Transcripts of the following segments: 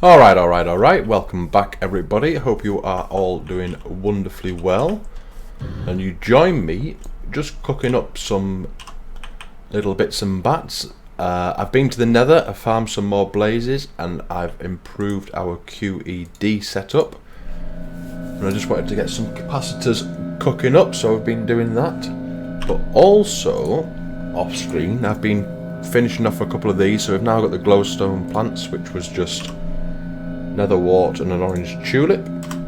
Alright, welcome back everybody. Hope you are all doing wonderfully well. And you join me just cooking up some little bits and bats. I've been to the nether, I've farmed some more blazes, and I've improved our QED setup. And I just wanted to get some capacitors cooking up, so I've been doing that. But also, off screen, I've been finishing off a couple of these, so we've now got the glowstone plants, which was just nether wart and an orange tulip,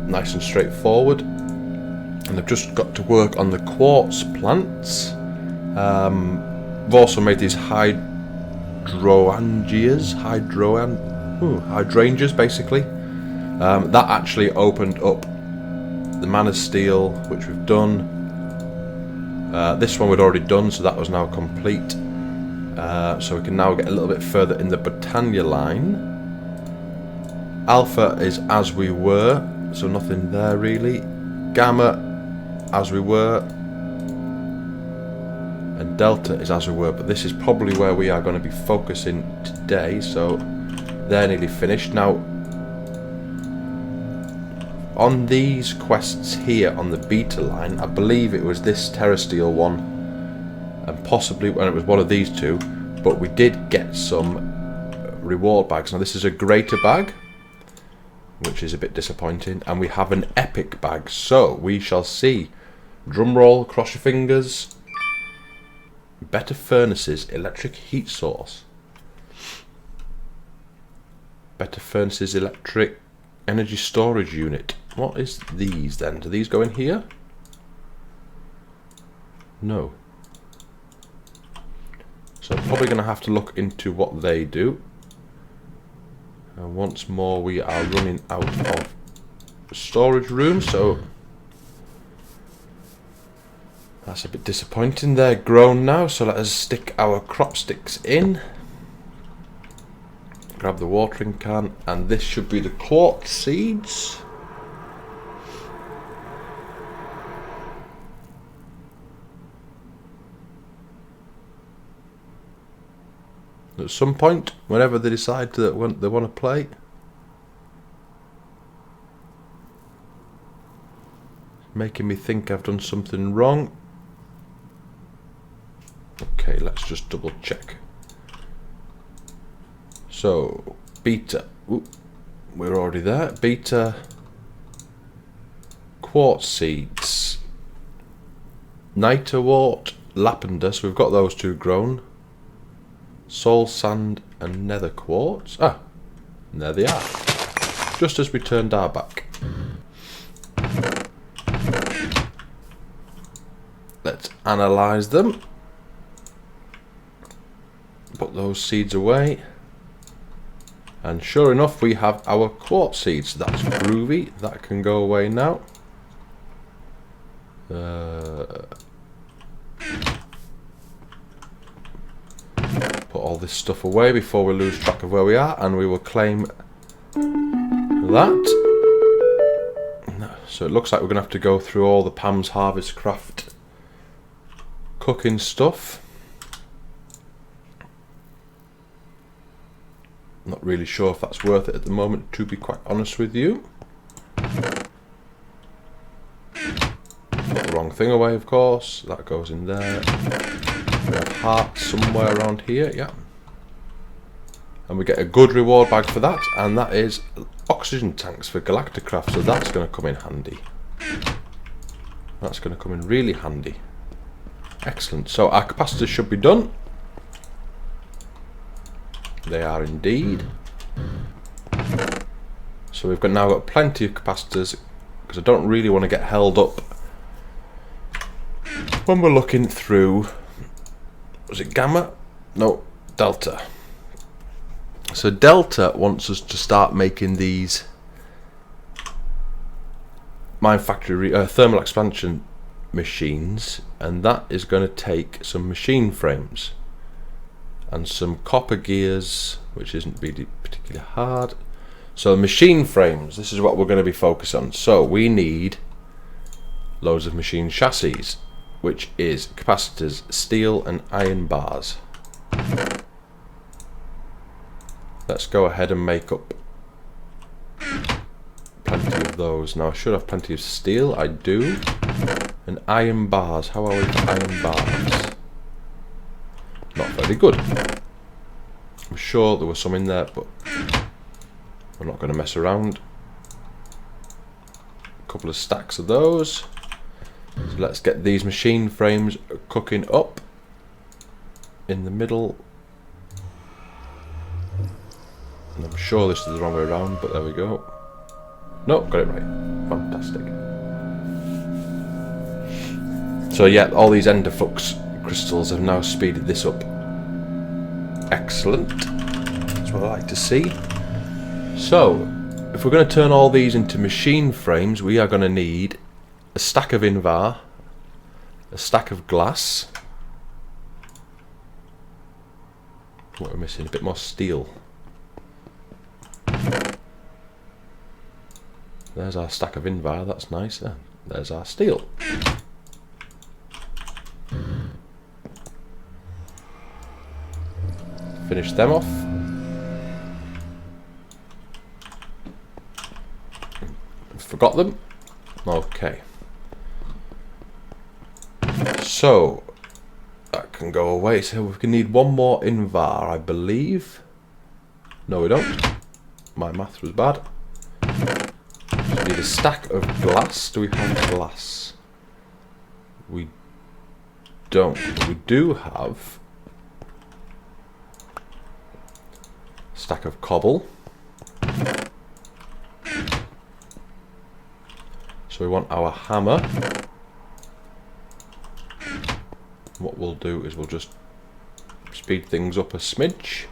nice and straightforward. And I've just got to work on the quartz plants. I've also made these hydrangeas basically. That actually opened up the mana steel, which we've done. This one we'd already done, so that was now complete. So we can now get a little bit further in the Britannia line. Alpha is as we were, so nothing there really. Gamma, as we were. And Delta is as we were, but this is probably where we are going to be focusing today, so they're nearly finished. Now, on these quests here on the beta line, I believe it was this terrasteel one, and possibly when it was one of these two, but we did get some reward bags. Now this is a greater bag, which is a bit disappointing, and we have an epic bag, so we shall see. Drum roll, cross your fingers. Better furnaces, electric heat source. Better furnaces, electric energy storage unit. What is these then? Do these go in here? No. So I'm probably going to have to look into what they do. And once more we are running out of storage room, so that's a bit disappointing. They're grown now, so let us stick our crop sticks in. Grab the watering can, and this should be the quartz seeds. At some point, whenever they decide that they want to play. Making me think I've done something wrong. Okay, let's just double check. So, beta. Ooh, we're already there. Beta. Quartz seeds. Niterwort, lavender. So we've got those two grown. Soul sand and nether quartz. Ah, and there they are. Just as we turned our back. Let's analyze them. Put those seeds away. And sure enough, we have our quartz seeds. That's groovy. That can go away now. Put all this stuff away before we lose track of where we are, and we will claim that. So it looks like we're going to have to go through all the Pam's Harvest Craft cooking stuff. Not really sure if that's worth it at the moment, to be quite honest with you. Put the wrong thing away, of course. That goes in there. We have hearts somewhere around here, yeah. And we get a good reward bag for that, and that is oxygen tanks for Galacticraft, so that's going to come in handy. That's going to come in really handy. Excellent. So our capacitors should be done. They are indeed. So we've now got plenty of capacitors, because I don't really want to get held up when we're looking through. Was it Gamma? No, Delta. So Delta wants us to start making these mine factory thermal expansion machines, and that is going to take some machine frames and some copper gears, which isn't really particularly hard. So machine frames, this is what we're going to be focused on. So we need loads of machine chassis, which is capacitors, steel and iron bars. Let's go ahead and make up of those. Now I should have plenty of steel, I do. And iron bars, how are we for iron bars? Not very good. I'm sure there was some in there, but we're not going to mess around. A couple of stacks of those. So let's get these machine frames cooking up in the middle. And I'm sure this is the wrong way around, but there we go. Nope, got it right. Fantastic. So yeah, all these ender flux crystals have now speeded this up. Excellent. That's what I like to see. So, if we're going to turn all these into machine frames, we are going to need a stack of invar, a stack of glass. What we're missing, a bit more steel. There's our stack of invar, that's nice. There's our steel. Finish them off. Forgot them. Okay. So that can go away. So we can need one more invar, I believe. No, we don't. My math was bad. So we need a stack of glass. Do we have glass? We don't. We do have a stack of cobble. So we want our hammer. What we'll do is we'll just speed things up a smidge.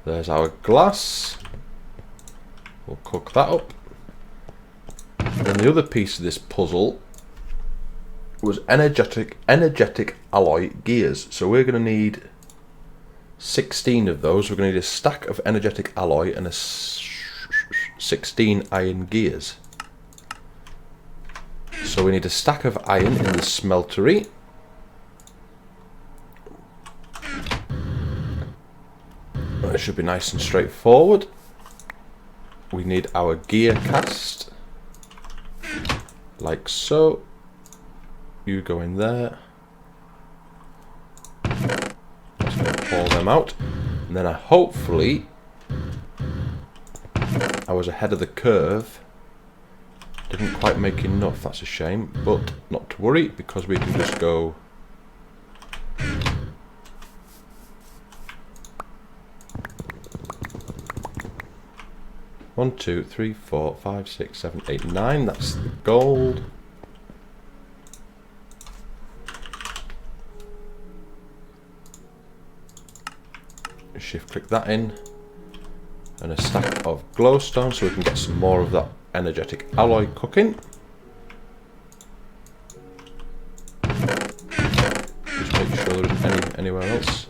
There's our glass. We'll cook that up. And the other piece of this puzzle was energetic alloy gears. So we're going to need 16 of those. We're going to need a stack of energetic alloy and 16 iron gears. So we need a stack of iron in the smeltery. It should be nice and straightforward. We need our gear cast. Like so. You go in there. Just going to pull them out. And then hopefully I was ahead of the curve. Didn't quite make enough, that's a shame. But not to worry, because we can just go 1, 2, 3, 4, 5, 6, 7, 8, 9. That's the gold. Shift click that in. And a stack of glowstone so we can get some more of that energetic alloy cooking. Just make sure there isn't anywhere else.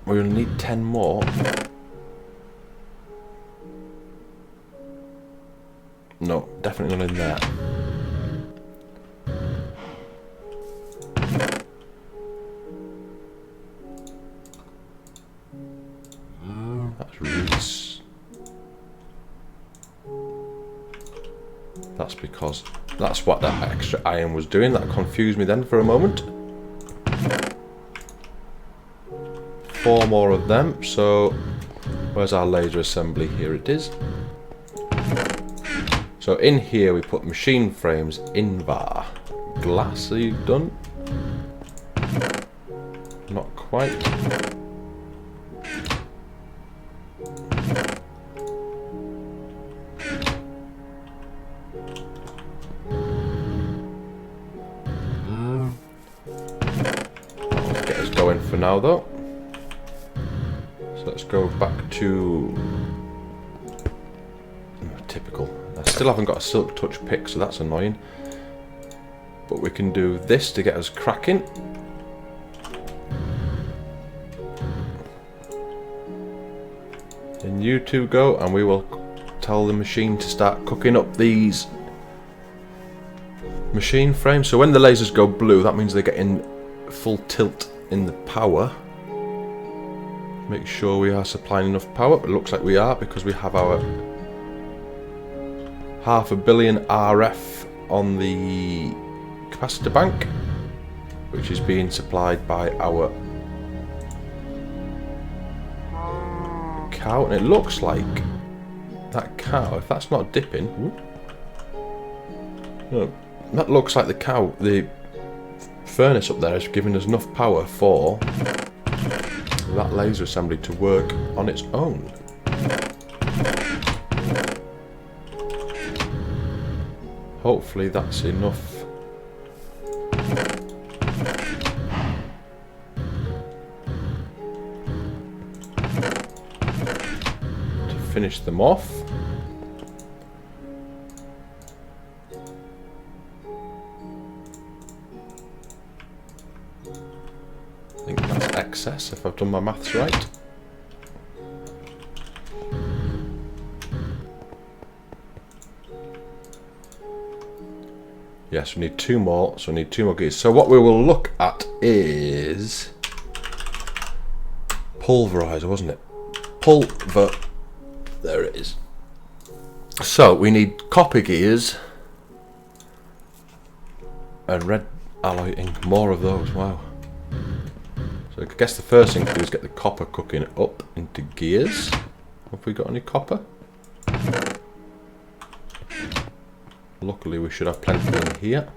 We're going to need 10 more. No, definitely not in there. That's really... That's because that's what that extra iron was doing. That confused me then for a moment. 4 more of them. So, where's our laser assembly? Here it is. So in here we put machine frames, invar, glass. Are you done? Not quite. That'll get us going for now though. So let's go back to typical. I still haven't got a silk touch pick, so that's annoying. But we can do this to get us cracking. In you two go, and we will tell the machine to start cooking up these machine frames. So when the lasers go blue, that means they're getting full tilt in the power. Make sure we are supplying enough power. It looks like we are, because we have our 500 million RF on the capacitor bank, which is being supplied by our cow. And it looks like that cow, if that's not dipping, no, that looks like the cow, the furnace up there is giving us enough power for that laser assembly to work on its own. Hopefully that's enough. To finish them off. I think that's excess if I've done my maths right. Yes, we need 2 more, so we need 2 more gears. So what we will look at is pulverizer, wasn't it? There it is. So we need copper gears and red alloy ink, more of those, wow. So I guess the first thing to do is get the copper cooking up into gears. Have we got any copper? Luckily we should have plenty in here.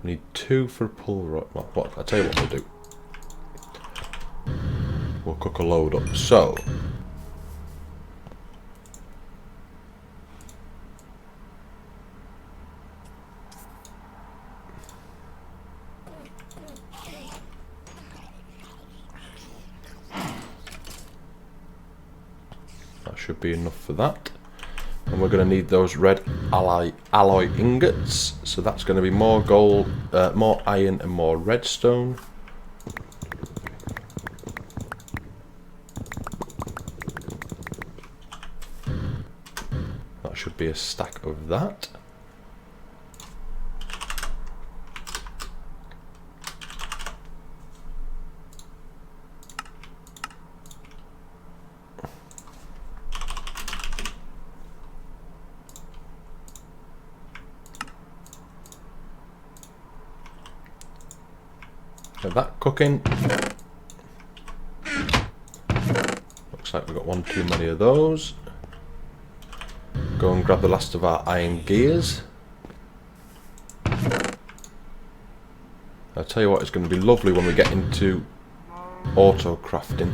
We need 2 for pulverizer. Well, what? I'll tell you what we'll do. We'll cook a load up. So that should be enough for that. And we're going to need those red alloy ingots. So that's going to be more gold, more iron and more redstone. That should be a stack of that. Get that cooking. Looks like we've got 1 too many of those. Go and grab the last of our iron gears. I'll tell you what, it's going to be lovely when we get into auto crafting.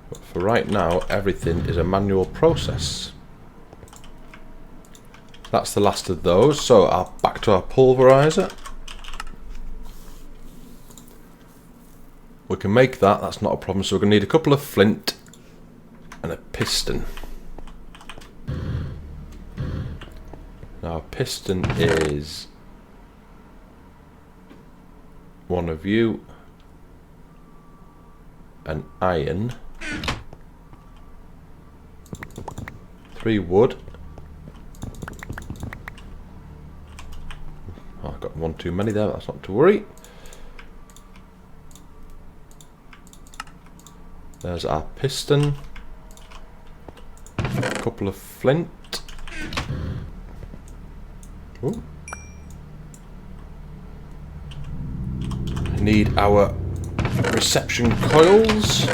But for right now, everything is a manual process. That's the last of those, so back to our pulverizer. We can make that, that's not a problem. So we're going to need a couple of flint and a piston. Now a piston is 1 of you, an iron, 3 wood. Oh, I've got 1 too many there, but that's not to worry. There's our piston, a couple of flint. Ooh. We need our reception coils.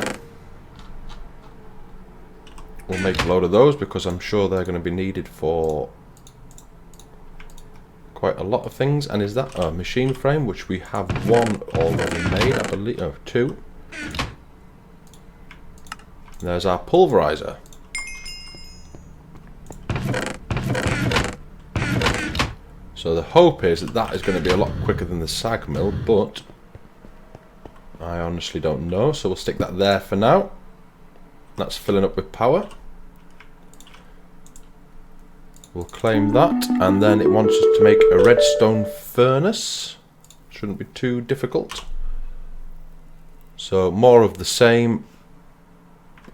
We'll make a load of those because I'm sure they're going to be needed for quite a lot of things. And is that a machine frame, which we have 1 already made, I believe. Oh, 2. There's our pulverizer. So the hope is that that is going to be a lot quicker than the sag mill, but I honestly don't know, so we'll stick that there for now. That's filling up with power. We'll claim that, and then it wants us to make a redstone furnace. Shouldn't be too difficult. So more of the same,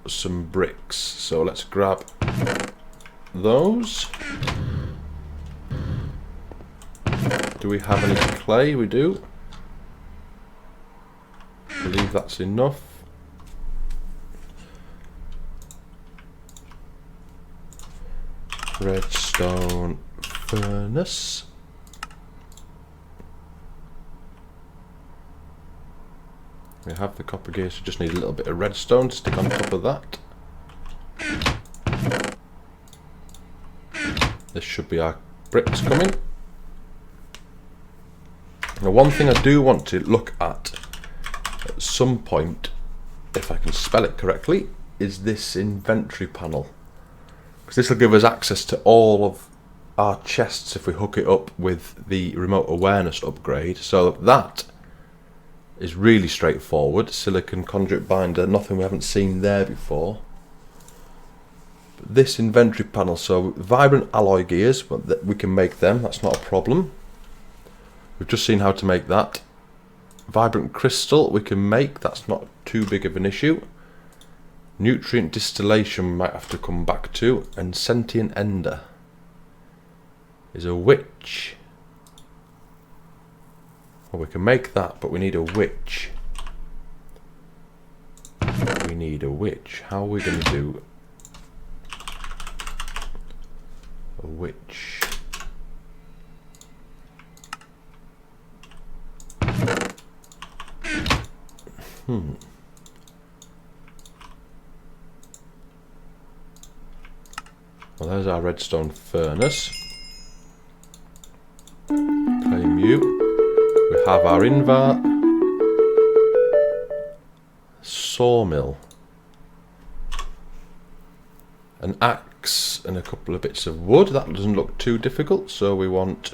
some bricks. So let's grab those. Do we have any clay? We do. I believe that's enough. Redstone furnace. We have the copper gear, so just need a little bit of redstone to stick on top of that. This should be our bricks coming. Now, one thing I do want to look at some point, if I can spell it correctly, is this inventory panel. Because this will give us access to all of our chests if we hook it up with the remote awareness upgrade. So that is really straightforward. Silicon conduit binder, nothing we haven't seen there before. But this inventory panel, so vibrant alloy gears, but we can make them, that's not a problem. We've just seen how to make that. Vibrant crystal we can make, that's not too big of an issue. Nutrient distillation we might have to come back to, and sentient ender is a witch. Well, we can make that, but we need a witch. We need a witch. How are we going to do a witch? Well, there's our redstone furnace. Claim you. We have our invar. Sawmill. An axe and a couple of bits of wood. That doesn't look too difficult, so we want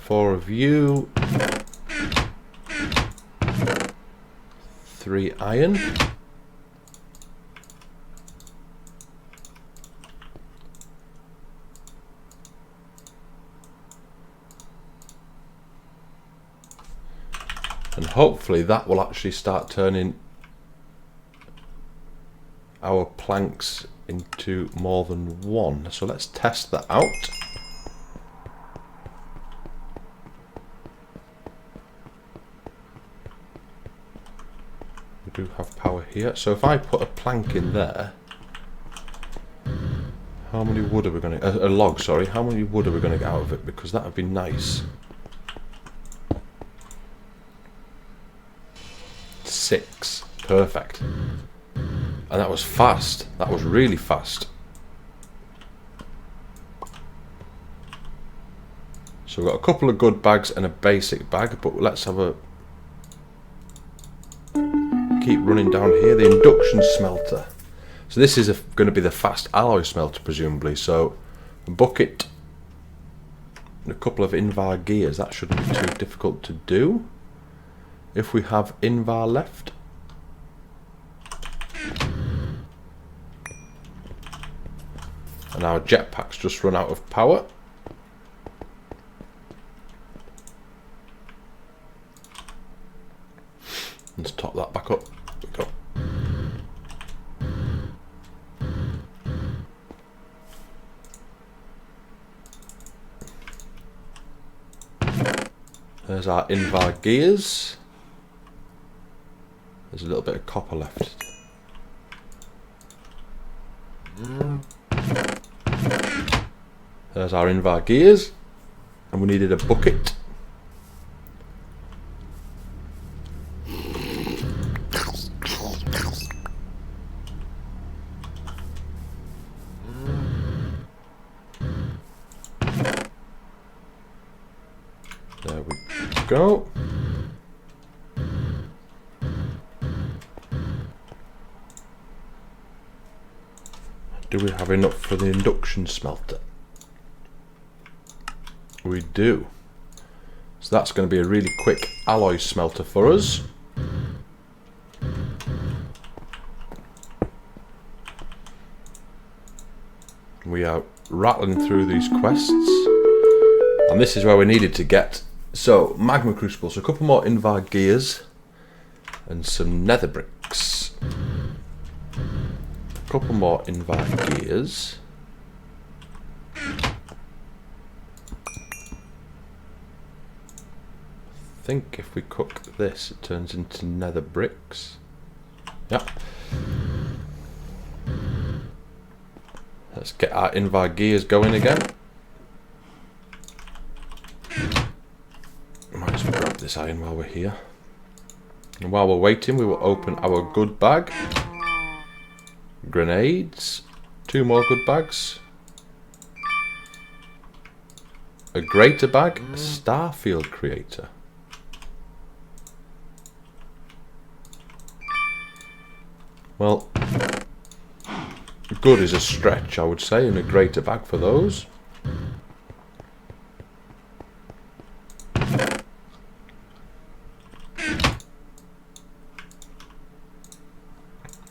4 of you. 3 iron. And hopefully that will actually start turning our planks into more than one. So let's test that out. We do have power here. So if I put a plank in there, how many wood are we going to... a log, sorry. How many wood are we going to get out of it? Because that would be nice. 6. Perfect. And that was fast. That was really fast. So we've got a couple of good bags and a basic bag, but let's have a... keep running down here. The induction smelter. So this is going to be the fast alloy smelter, presumably. So a bucket and a couple of invar gears. That shouldn't be too difficult to do. If we have invar left. And our jetpack's just run out of power. Let's top that back up. There we go. There's our invar gears. There's a little bit of copper left. There's our invar gears. And we needed a bucket. There we go. Do we have enough for the induction smelter? We do. So that's going to be a really quick alloy smelter for us. We are rattling through these quests, and this is where we needed to get. So, magma crucibles, a couple more invar gears, and some nether bricks. A couple more invar gears. I think if we cook this, it turns into nether bricks. Yep. Let's get our invar gears going again. Might as well grab this iron while we're here. And while we're waiting, we will open our good bag. Grenades. 2 more good bags. A greater bag. A starfield creator. Well, good is a stretch, I would say, and a greater bag for those.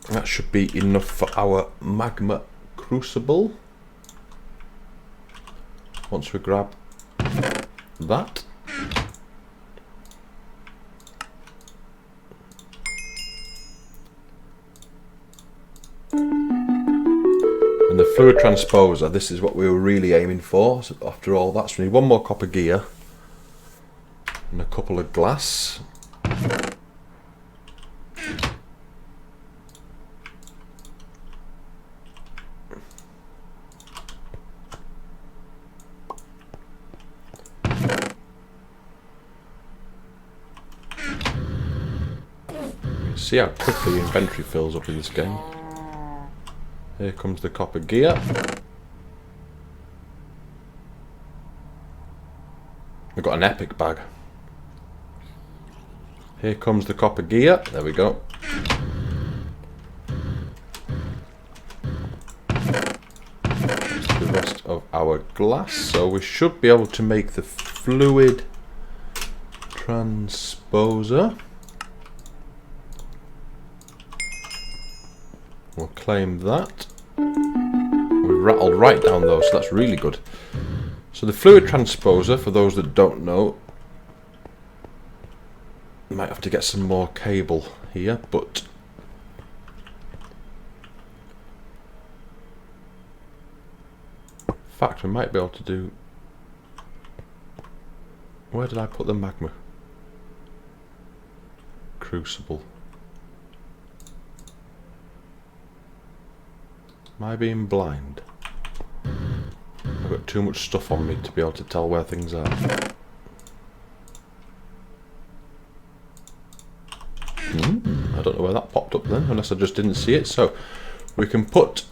That should be enough for our magma crucible. Once we grab that. And the fluid transposer, this is what we were really aiming for. So after all, that's we need 1 more copper gear and a couple of glass. See how quickly inventory fills up in this game. Here comes the copper gear. We've got an epic bag. Here comes the copper gear. There we go. The rest of our glass. So we should be able to make the fluid transposer. We'll claim that. We've rattled right down those, so that's really good. So the fluid transposer, for those that don't know, might have to get some more cable here, but in fact we might be able to do. Where did I put the magma crucible? Am I being blind? I've got too much stuff on me to be able to tell where things are. I don't know where that popped up then, unless I just didn't see it. So we can put,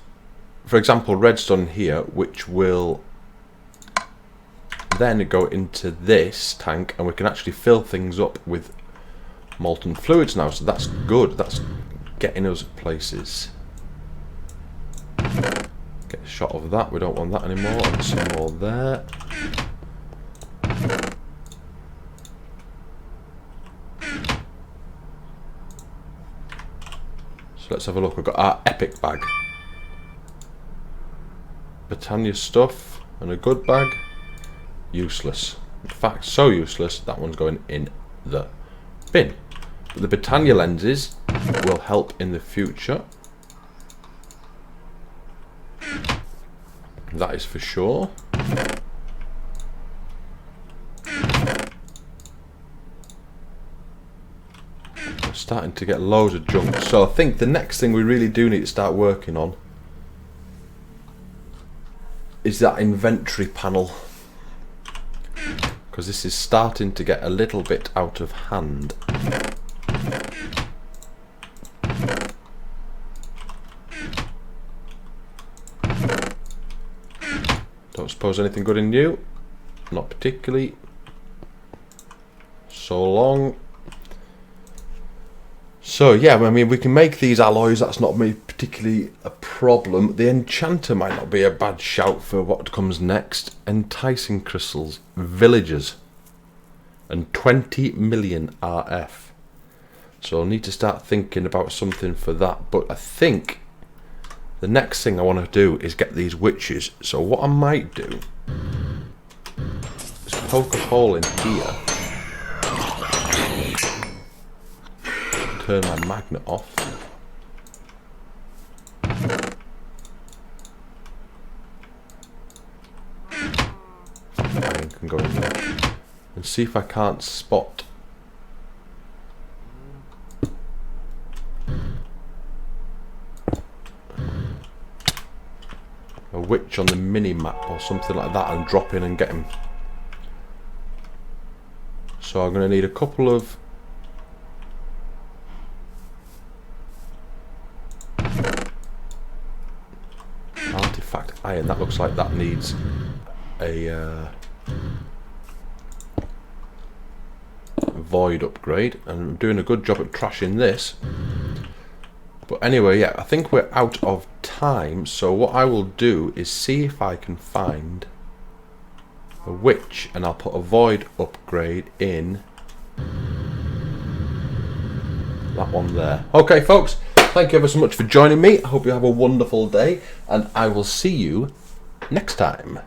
for example, redstone here, which will then go into this tank, and we can actually fill things up with molten fluids now. So that's good. That's getting us places. Get a shot of that, we don't want that anymore, and some more there. So let's have a look, we've got our epic bag. Britannia stuff, and a good bag. Useless. In fact, so useless, that one's going in the bin. But the Britannia lenses will help in the future. That is for sure. We're starting to get loads of junk. So I think the next thing we really do need to start working on is that inventory panel. Because this is starting to get a little bit out of hand. Don't suppose anything good in new? Not particularly. So long. So yeah, I mean, we can make these alloys, that's not particularly a problem. The enchanter might not be a bad shout for what comes next. Enticing crystals, villagers, and 20 million RF. So I'll need to start thinking about something for that, but I think the next thing I want to do is get these witches. So what I might do is poke a hole in here, turn my magnet off, I can go in there and see if I can't spot a witch on the mini map or something like that and drop in and get him. So I'm going to need a couple of artifact iron. That looks like that needs a void upgrade, and I'm doing a good job at trashing this. But anyway, yeah, I think we're out of time, so what I will do is see if I can find a witch, and I'll put a void upgrade in that one there. Okay folks, thank you ever so much for joining me. I hope you have a wonderful day, and I will see you next time.